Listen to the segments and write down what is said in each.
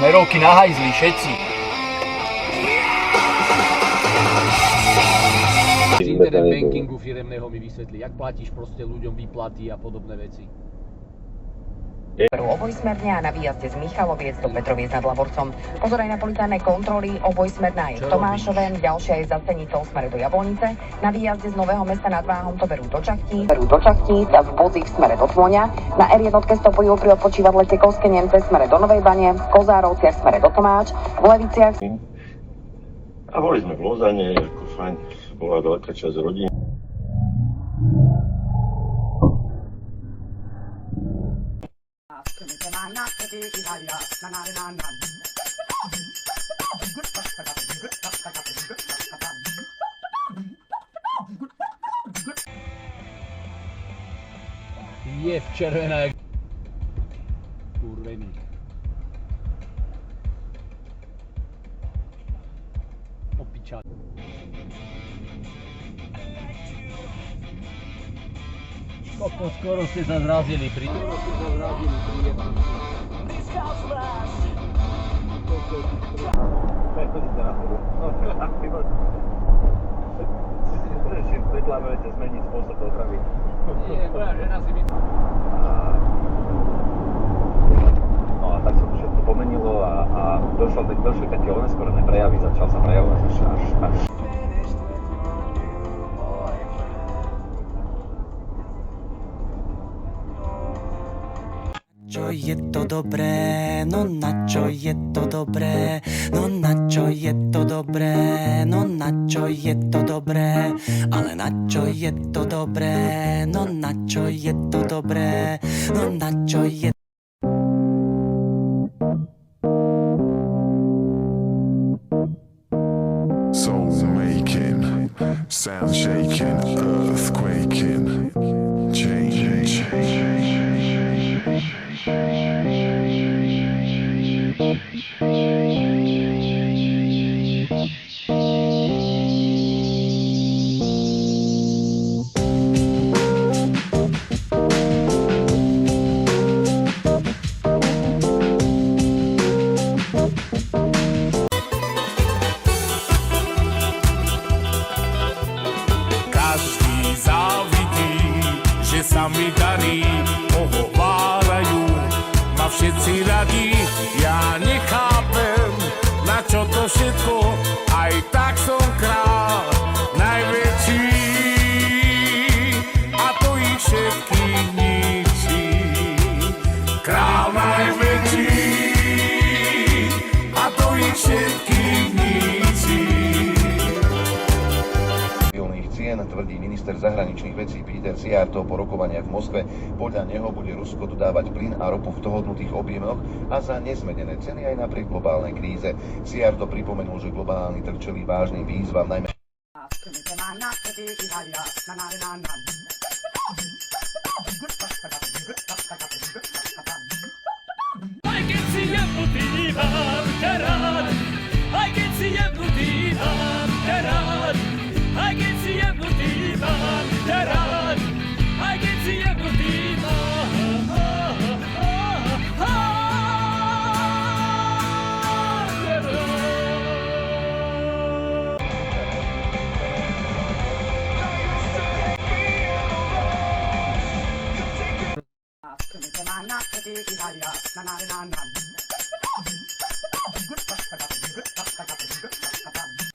Smerovky na hajzli, všetci. Z internet bankingu firemného mi vysvetlí, jak platíš proste ľuďom výplaty a podobné veci. Obojsmerne a na výjazde z Michaloviec do Petroviec nad Laborcom. Pozor aj na policajné kontroly, obojsmerná je v Tomášove, ďalšia je za Senicou smere do Jablonice. Na výjazde z Nového Mesta nad Váhom to berú do Čachtíc a v Bodzích v smere do Tvoňa. Na R1 stopujú pri odpočívadle Tekovské Nemce v smere do Novej Bane, v Kozárovciach v smere do Tomáč, v Leviciach. A boli sme v Lozane, ako fajn, bola veľká časť rodín. Je v červená jak kurvený. Opiča. Skoro ste sa zrazili pri... Preklávajte zmeniť spôsob dopravy. Nie, moja žena si myslí. No a tak sa to všetko pomenilo a došli také oneskorené prejavy, začal sa prejavovať až. Čo je to dobré, no na čo je to dobré, no na čo je to dobré, no na čo je to dobré, ale na čo je to dobré, no na čo je to dobré, no na čo je. Soul making, sound shaking, earth quaking, change. Každý závidí, že sa mi darí, ohovárajú ma všetci radí. Ja nechápem, na čo to všetko, aj tak som král najväčší. A to ich všetkých ničí. Král najväčší, a to ich všetkých ničí. Cien, tvrdí minister zahraničných vecí Peter Szijjártó po rokovaniach v Moskve. Podľa neho bude Rusko dodávať plyn a ropu v dohodnutých objemoch a za nezmenené ceny aj napriek globálnej kríze. Szijjártó pripomenul, že globálny trh čelí vážnym výzvam, najmä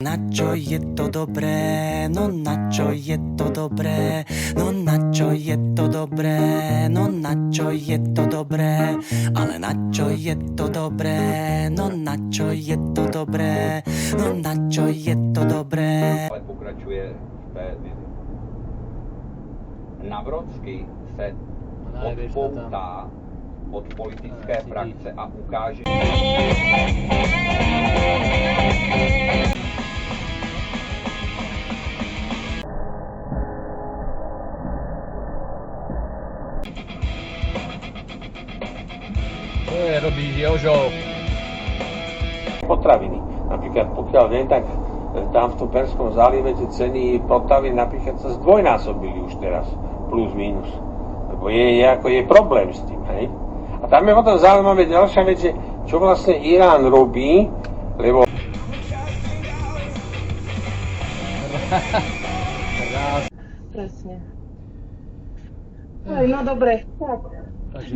Na čo je to dobré, no na čo je to dobré, no na čo je to dobré, no na čo je to dobré, ale na čo je to dobré, no na čo je to dobré, no na čo je to dobré. Ale pokračuje Navrocký se odpoutá od politické frakce a ukáže. Čo je, robíš, Jožo? Potraviny. Napríklad, pokiaľ viem, tak tam v tom Perskom zálive tie ceny potravín napríklad sa zdvojnásobili už teraz, plus minus. Lebo je problém s tým, hej? A tam je potom zaujímavé ďalšia vec, že čo vlastne Irán robí, lebo Presne. No dobre, tak. Takže